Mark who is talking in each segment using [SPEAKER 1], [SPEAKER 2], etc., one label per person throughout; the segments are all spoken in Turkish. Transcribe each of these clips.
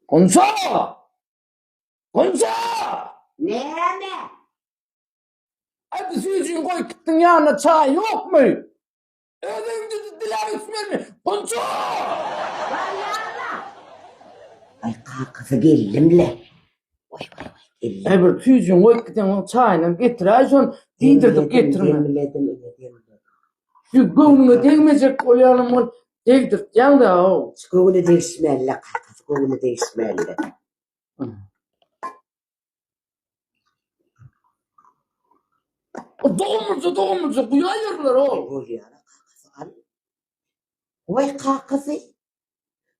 [SPEAKER 1] Gonca! Gonca!
[SPEAKER 2] Ne?
[SPEAKER 1] Hadi suyucuğun koy gittin yanına çay yok mu? Ödüm diler içmez mi? Gonca!
[SPEAKER 2] Ay kakası gellimle. Vay geldim.
[SPEAKER 1] Ebru suyucuğun koy gittin çayla getir. Ay son değdirdik getirme.
[SPEAKER 2] Demledim.
[SPEAKER 1] Şu gönlüne değmeyecek koyanımı değdirteceksin de o.
[SPEAKER 2] Gönlü değişmeli kakası, gönlü değişmeli.
[SPEAKER 1] O doğumurca bu yayırlar o.
[SPEAKER 2] Bu yana kakası al. Vay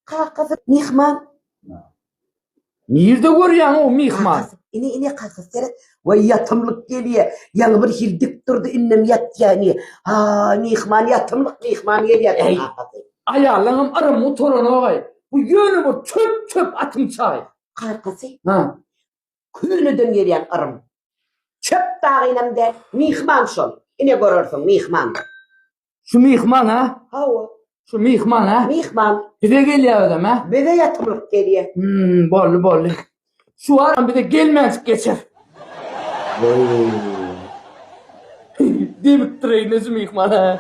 [SPEAKER 2] kakası mihman.
[SPEAKER 1] Nerede görüyorsun o mihman?
[SPEAKER 2] İni kakası seret. Vay yatımlık geliyor. Yanı bir hildik durdu innem yat yani. Ha mihman yatımlık geliyor kakası.
[SPEAKER 1] Ayarlanım ara motorunu oy. Bu yönü bu çöp atım çay.
[SPEAKER 2] Kakası
[SPEAKER 1] Ha.
[SPEAKER 2] köyünüden geliyen arım. Çöp dağıyla de mihman şol. İne görürsün mihman.
[SPEAKER 1] Şu mihman ha?
[SPEAKER 2] Hava.
[SPEAKER 1] Şu mihman ha?
[SPEAKER 2] Mihman.
[SPEAKER 1] Bize geliyor ödem ha?
[SPEAKER 2] Bize yatımlık geliyor.
[SPEAKER 1] Bollu. Şu aram bir de gelmez geçer. Demik treyne mihman ha.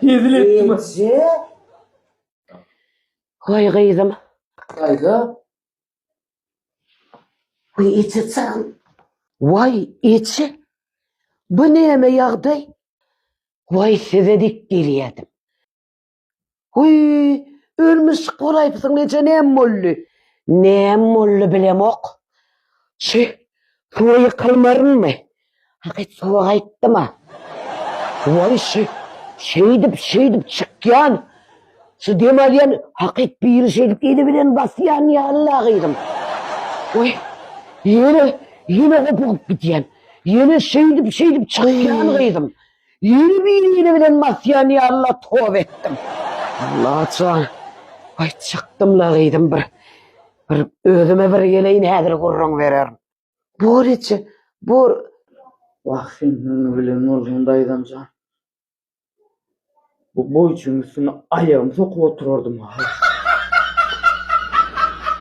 [SPEAKER 1] Yedil ettim.
[SPEAKER 2] Vay kıydım.
[SPEAKER 1] Kayda.
[SPEAKER 2] Vay içi sen. Vay içi. Bu neyime yağdı? Vay size dik geliyedim. Vay ölmüş kolaypısın nece neyem mollu. Neyem mollu bilem ok. Suya yıkılmarın mı? Hakit suya gitti mi? Vay şeydip çıkyan. Şu demaliyen hakit bir şeydip yedi bilen basyan ya Allah'ıydım. Vay yine kopuk bitiyen. Yine şeydip çıkyan kıydım. Yine bilen basyan ya Allah tövbe ettim. Allah çağın. Vay çıktım la kıydım bir özüme bir geleyin hedir kurrun veririm. Bor içi, bor.
[SPEAKER 1] Bak şimdi bilen olduğundaydım can. Bu boy çünküsünü ayağımı sokup otururdum.